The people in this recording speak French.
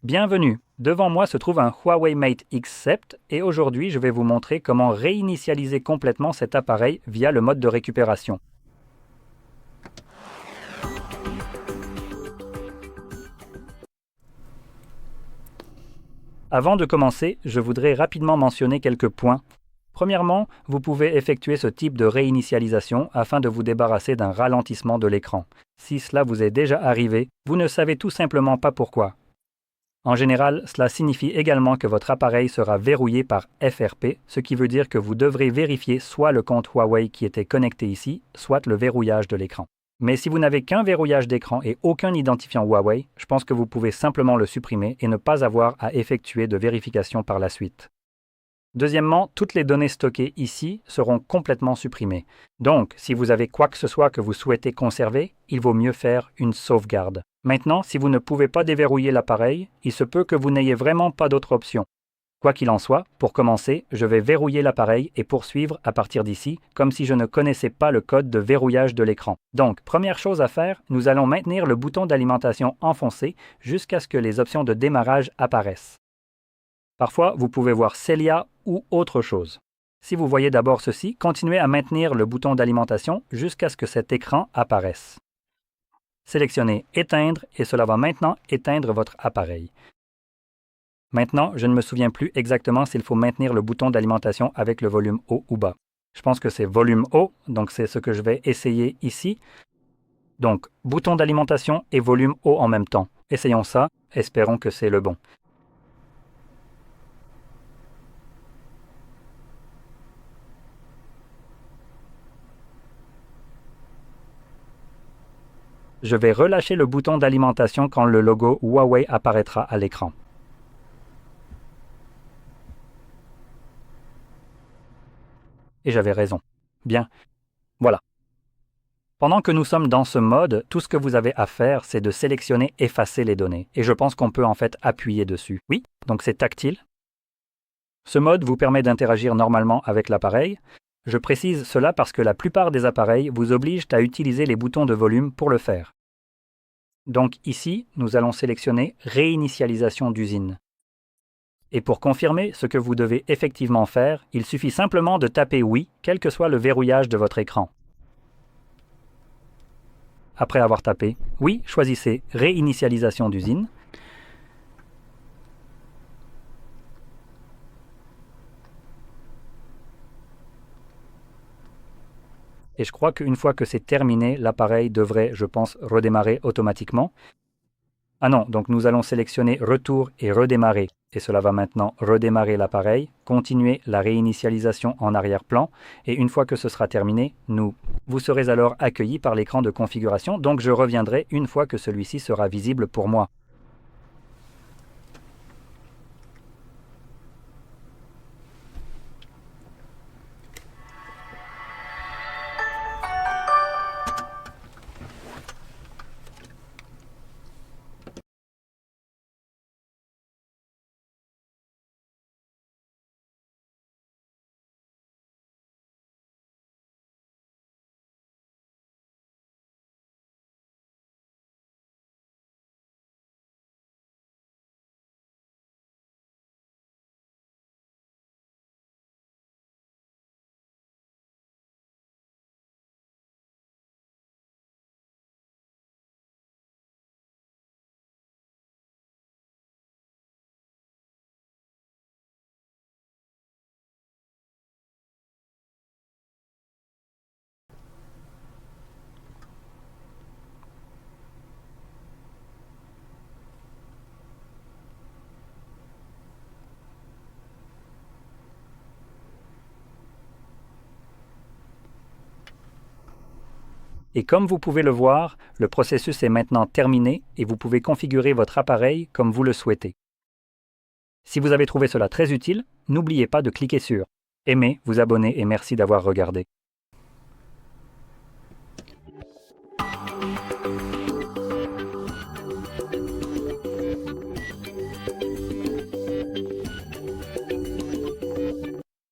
Bienvenue, devant moi se trouve un Huawei Mate X7 et aujourd'hui je vais vous montrer comment réinitialiser complètement cet appareil via le mode de récupération. Avant de commencer, je voudrais rapidement mentionner quelques points. Premièrement, vous pouvez effectuer ce type de réinitialisation afin de vous débarrasser d'un ralentissement de l'écran. Si cela vous est déjà arrivé, vous ne savez tout simplement pas pourquoi. En général, cela signifie également que votre appareil sera verrouillé par FRP, ce qui veut dire que vous devrez vérifier soit le compte Huawei qui était connecté ici, soit le verrouillage de l'écran. Mais si vous n'avez qu'un verrouillage d'écran et aucun identifiant Huawei, je pense que vous pouvez simplement le supprimer et ne pas avoir à effectuer de vérification par la suite. Deuxièmement, toutes les données stockées ici seront complètement supprimées. Donc, si vous avez quoi que ce soit que vous souhaitez conserver, il vaut mieux faire une sauvegarde. Maintenant, si vous ne pouvez pas déverrouiller l'appareil, il se peut que vous n'ayez vraiment pas d'autre option. Quoi qu'il en soit, pour commencer, je vais verrouiller l'appareil et poursuivre à partir d'ici, comme si je ne connaissais pas le code de verrouillage de l'écran. Donc, première chose à faire, nous allons maintenir le bouton d'alimentation enfoncé jusqu'à ce que les options de démarrage apparaissent. Parfois, vous pouvez voir Celia ou autre chose. Si vous voyez d'abord ceci, continuez à maintenir le bouton d'alimentation jusqu'à ce que cet écran apparaisse. Sélectionnez Éteindre et cela va maintenant éteindre votre appareil. Maintenant, je ne me souviens plus exactement s'il faut maintenir le bouton d'alimentation avec le volume haut ou bas. Je pense que c'est volume haut, donc c'est ce que je vais essayer ici. Donc, bouton d'alimentation et volume haut en même temps. Essayons ça, espérons que c'est le bon. Je vais relâcher le bouton d'alimentation quand le logo Huawei apparaîtra à l'écran. Et j'avais raison. Bien, voilà. Pendant que nous sommes dans ce mode, tout ce que vous avez à faire, c'est de sélectionner Effacer les données. Et je pense qu'on peut en fait appuyer dessus. Oui, donc c'est tactile. Ce mode vous permet d'interagir normalement avec l'appareil. Je précise cela parce que la plupart des appareils vous obligent à utiliser les boutons de volume pour le faire. Donc ici, nous allons sélectionner Réinitialisation d'usine. Et pour confirmer ce que vous devez effectivement faire, il suffit simplement de taper Oui, quel que soit le verrouillage de votre écran. Après avoir tapé Oui, choisissez Réinitialisation d'usine. Et je crois qu'une fois que c'est terminé, l'appareil devrait, je pense, redémarrer automatiquement. Ah non, donc nous allons sélectionner Retour et redémarrer. Et cela va maintenant redémarrer l'appareil, continuer la réinitialisation en arrière-plan. Et une fois que ce sera terminé, vous serez alors accueilli par l'écran de configuration. Donc je reviendrai une fois que celui-ci sera visible pour moi. Et comme vous pouvez le voir, le processus est maintenant terminé et vous pouvez configurer votre appareil comme vous le souhaitez. Si vous avez trouvé cela très utile, n'oubliez pas de cliquer sur Aimer, vous abonner et merci d'avoir regardé.